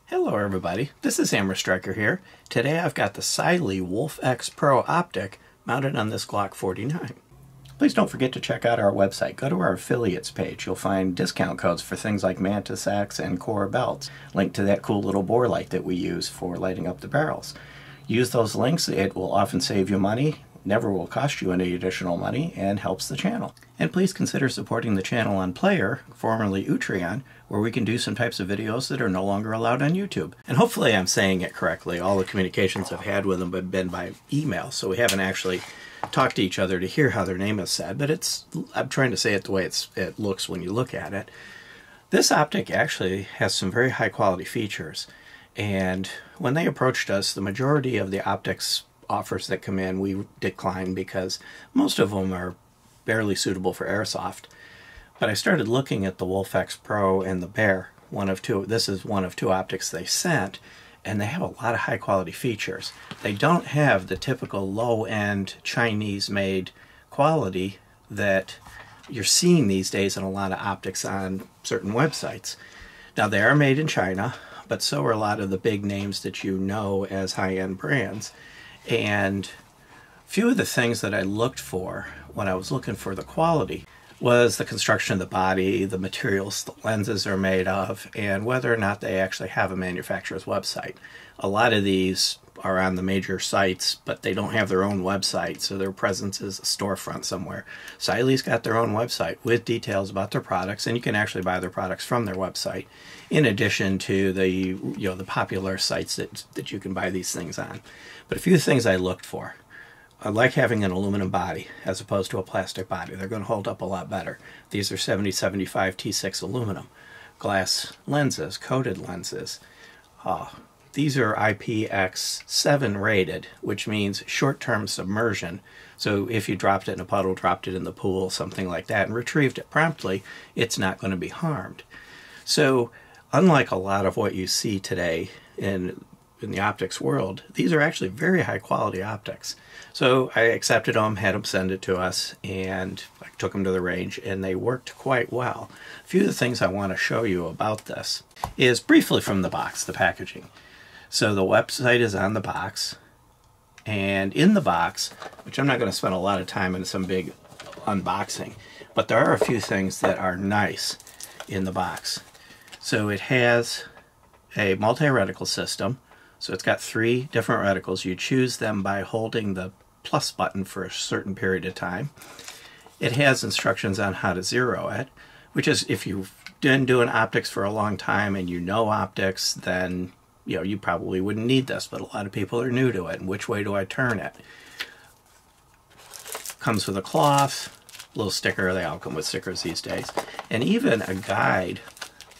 Hello everybody, this is Hammer Striker here. Today I've got the Cyelee Wolf X Pro optic mounted on this Glock 49. Please don't forget to check out our website. Go to our affiliates page. You'll find discount codes for things like Mantis X and Core belts. Link to that cool little bore light that we use for lighting up the barrels. Use those links. It will often save you money, never will cost you any additional money, and helps the channel. And please consider supporting the channel on Player, formerly Utreon, where we can do some types of videos that are no longer allowed on YouTube. And hopefully I'm saying it correctly. All the communications I've had with them have been by email, so we haven't actually talked to each other to hear how their name is said, but I'm trying to say it the way it looks when you look at it. This optic actually has some very high quality features, and when they approached us, the majority of the optics offers that come in we decline because most of them are barely suitable for airsoft. But I started looking at the Wolf X Pro and the Bear, one of two. This is one of two optics they sent, and they have a lot of high quality features. They don't have the typical low-end Chinese-made quality that you're seeing these days in a lot of optics on certain websites. Now they are made in China, but so are a lot of the big names that you know as high-end brands. And a few of the things that I looked for when I was looking for the quality was the construction of the body, the materials the lenses are made of, and whether or not they actually have a manufacturer's website. A lot of these are on the major sites, but they don't have their own website, so their presence is a storefront somewhere. Cylee's got their own website with details about their products, and you can actually buy their products from their website, in addition to the the popular sites that you can buy these things on. But a few things I looked for. I like having an aluminum body as opposed to a plastic body. They're going to hold up a lot better. These are 7075 T6 aluminum. Glass lenses, coated lenses. These are IPX7 rated, which means short-term submersion. So if you dropped it in a puddle, dropped it in the pool, something like that, and retrieved it promptly, it's not going to be harmed. So unlike a lot of what you see today in the optics world, these are actually very high quality optics. So I accepted them, had them send it to us, and I took them to the range, and they worked quite well. A few of the things I want to show you about this is briefly from the box, the packaging. So the website is on the box, and in the box, which I'm not going to spend a lot of time in some big unboxing, but there are a few things that are nice in the box. So it has a multi-reticle system. So it's got 3 different reticles. You choose them by holding the plus button for a certain period of time. It has instructions on how to zero it, which is, if you've been doing optics for a long time and you know optics, then you probably wouldn't need this, but a lot of people are new to it. And which way do I turn it? Comes with a cloth, little sticker. They all come with stickers these days, and even a guide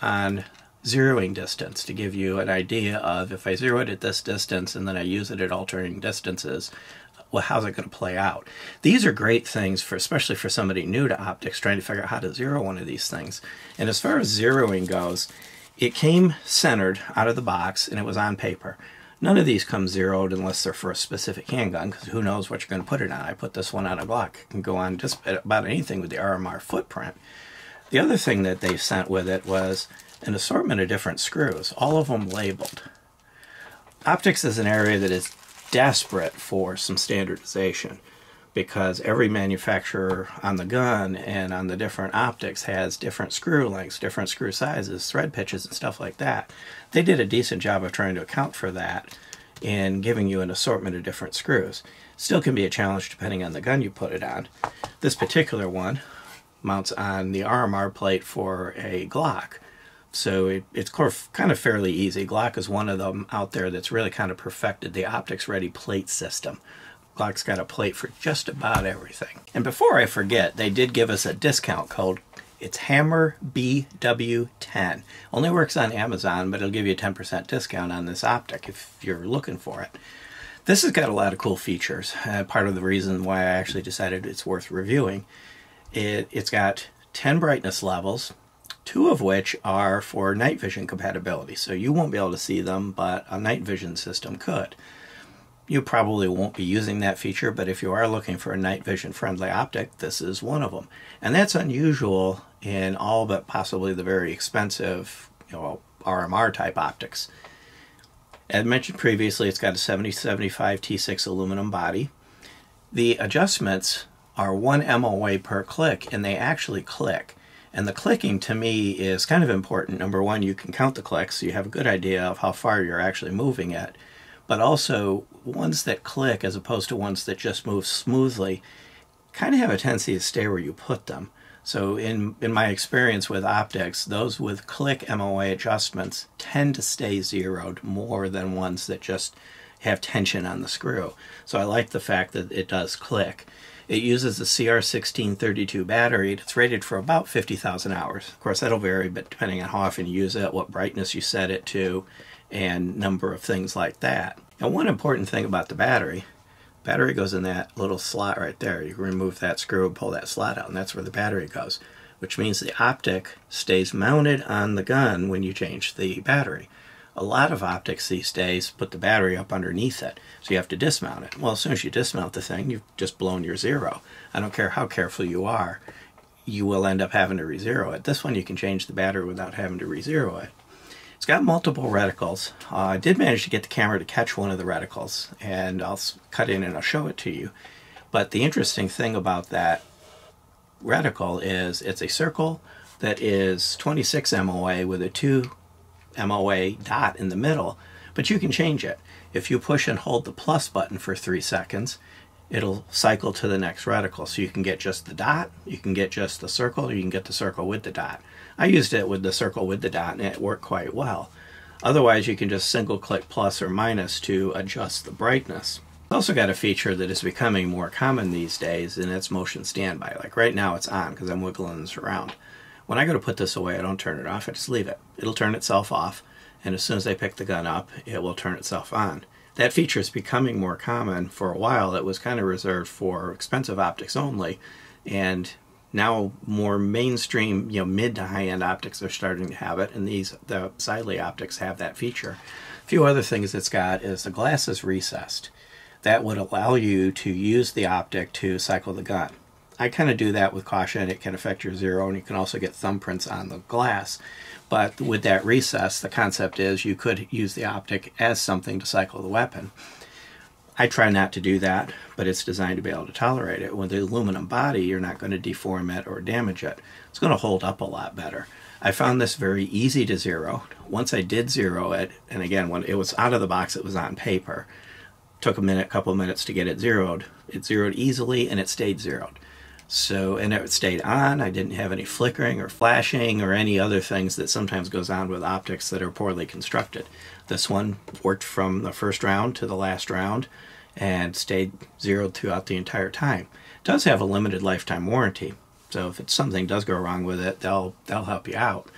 on zeroing distance to give you an idea of, if I zero it at this distance and then I use it at alternating distances, well, how's it going to play out? These are great things for, especially for somebody new to optics trying to figure out how to zero one of these things. And as far as zeroing goes, it came centered out of the box and it was on paper. None of these come zeroed unless they're for a specific handgun, because who knows what you're going to put it on. I put this one on a Glock. It can go on just about anything with the RMR footprint. The other thing that they sent with it was an assortment of different screws, all of them labeled. Optics is an area that is desperate for some standardization, because every manufacturer on the gun and on the different optics has different screw lengths, different screw sizes, thread pitches, and stuff like that. They did a decent job of trying to account for that in giving you an assortment of different screws. Still can be a challenge depending on the gun you put it on. This particular one mounts on the RMR plate for a Glock. So it's kind of fairly easy. Glock is one of them out there that's really kind of perfected the optics-ready plate system. Glock's got a plate for just about everything. And before I forget, they did give us a discount code. It's HAMMERBW10. Only works on Amazon, but it'll give you a 10% discount on this optic if you're looking for it. This has got a lot of cool features. Part of the reason why I actually decided it's worth reviewing. It's got 10 brightness levels, 2 of which are for night vision compatibility. So you won't be able to see them, but a night vision system could. You probably won't be using that feature, but if you are looking for a night vision friendly optic, this is one of them. And that's unusual in all but possibly the very expensive RMR type optics. As mentioned previously, it's got a 7075 T6 aluminum body. The adjustments are 1 MOA per click, and they actually click. And the clicking to me is kind of important. Number one, you can count the clicks, so you have a good idea of how far you're actually moving it. But also, ones that click as opposed to ones that just move smoothly kind of have a tendency to stay where you put them. So in my experience with optics, those with click MOA adjustments tend to stay zeroed more than ones that just have tension on the screw. So I like the fact that it does click. It uses a CR1632 battery. It's rated for about 50,000 hours. Of course, that'll vary, but depending on how often you use it, what brightness you set it to, and number of things like that. And one important thing about the battery goes in that little slot right there. You can remove that screw and pull that slot out, and that's where the battery goes, which means the optic stays mounted on the gun when you change the battery. A lot of optics these days put the battery up underneath it, so you have to dismount it. Well, as soon as you dismount the thing, you've just blown your zero. I don't care how careful you are, you will end up having to re-zero it. This one you can change the battery without having to re-zero it. It's got multiple reticles. I did manage to get the camera to catch one of the reticles, and I'll cut in and I'll show it to you. But the interesting thing about that reticle is it's a circle that is 26 MOA with a 2 MOA dot in the middle, but you can change it. If you push and hold the plus button for 3 seconds, it'll cycle to the next reticle. So you can get just the dot, you can get just the circle, or you can get the circle with the dot. I used it with the circle with the dot, and it worked quite well. Otherwise, you can just single click plus or minus to adjust the brightness. It's also got a feature that is becoming more common these days, and it's motion standby. Like right now it's on because I'm wiggling this around. When I go to put this away, I don't turn it off, I just leave it. It'll turn itself off, and as soon as I pick the gun up, it will turn itself on. That feature is becoming more common. For a while, it was kind of reserved for expensive optics only, and now more mainstream, mid to high-end optics are starting to have it, and the Cyelee optics have that feature. A few other things it's got is the glass is recessed. That would allow you to use the optic to cycle the gun. I kind of do that with caution. It can affect your zero, and you can also get thumbprints on the glass. But with that recess, the concept is you could use the optic as something to cycle the weapon. I try not to do that, but it's designed to be able to tolerate it. With the aluminum body, you're not going to deform it or damage it. It's going to hold up a lot better. I found this very easy to zero. Once I did zero it, and again, when it was out of the box, it was on paper. Took a couple of minutes to get it zeroed. It zeroed easily, and it stayed zeroed. So, and it stayed on. I didn't have any flickering or flashing or any other things that sometimes goes on with optics that are poorly constructed. This one worked from the first round to the last round and stayed zeroed throughout the entire time. It does have a limited lifetime warranty, so if something does go wrong with it, they'll help you out.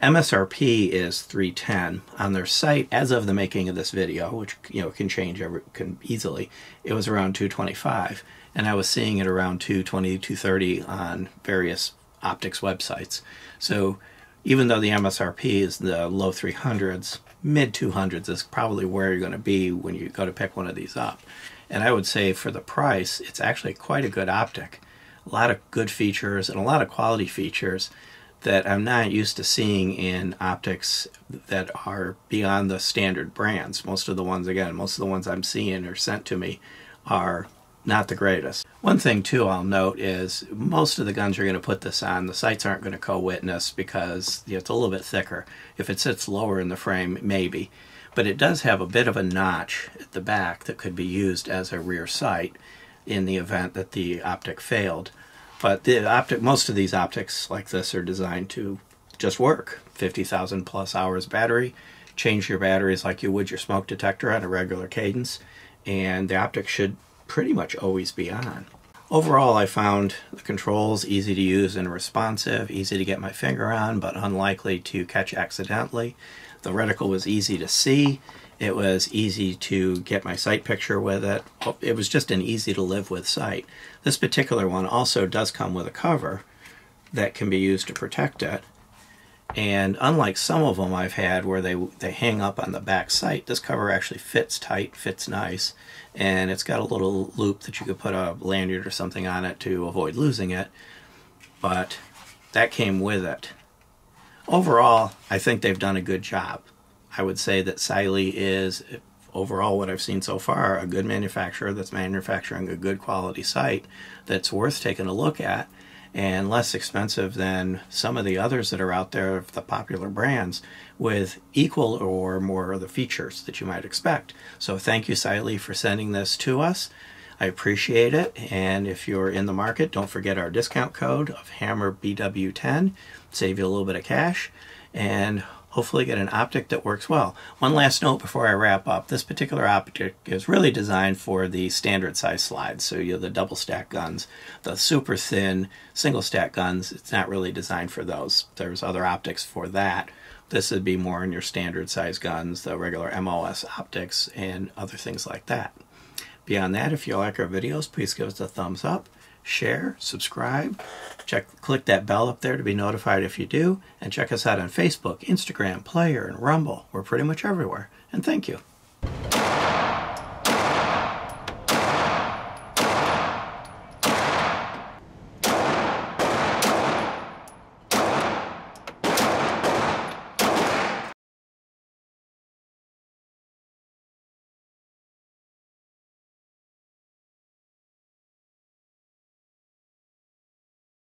MSRP is $310 on their site as of the making of this video, which can change easily. It was around $225. And I was seeing it around $220, $230 on various optics websites. So even though the MSRP is the low 300s, mid 200s is probably where you're going to be when you go to pick one of these up. And I would say for the price, it's actually quite a good optic. A lot of good features and a lot of quality features that I'm not used to seeing in optics that are beyond the standard brands. Most of the ones I'm seeing or sent to me are not the greatest. One thing too I'll note is most of the guns you're going to put this on, the sights aren't going to co-witness because it's a little bit thicker. If it sits lower in the frame, maybe. But it does have a bit of a notch at the back that could be used as a rear sight in the event that the optic failed. But most of these optics like this are designed to just work. 50,000 plus hours battery. Change your batteries like you would your smoke detector on a regular cadence, and the optic should pretty much always be on. Overall, I found the controls easy to use and responsive, easy to get my finger on, but unlikely to catch accidentally. The reticle was easy to see. It was easy to get my sight picture with it. It was just an easy to live with sight. This particular one also does come with a cover that can be used to protect it. And unlike some of them I've had where they hang up on the back sight, this cover actually fits tight, fits nice, and it's got a little loop that you could put a lanyard or something on it to avoid losing it, but that came with it. Overall, I think they've done a good job. I would say that Cyelee is, overall what I've seen so far, a good manufacturer that's manufacturing a good quality sight that's worth taking a look at, and less expensive than some of the others that are out there of the popular brands with equal or more of the features that you might expect. So thank you, Cyelee, for sending this to us. I appreciate it, and if you're in the market, don't forget our discount code of HammerBW10, save you a little bit of cash, and hopefully get an optic that works well. One last note before I wrap up. This particular optic is really designed for the standard size slides, so you know, the double stack guns. The super thin single stack guns, it's not really designed for those. There's other optics for that. This would be more in your standard size guns, the regular MOS optics, and other things like that. Beyond that, if you like our videos, please give us a thumbs up, share, subscribe, click that bell up there to be notified if you do, and check us out on Facebook, Instagram, Player, and Rumble. We're pretty much everywhere. And thank you.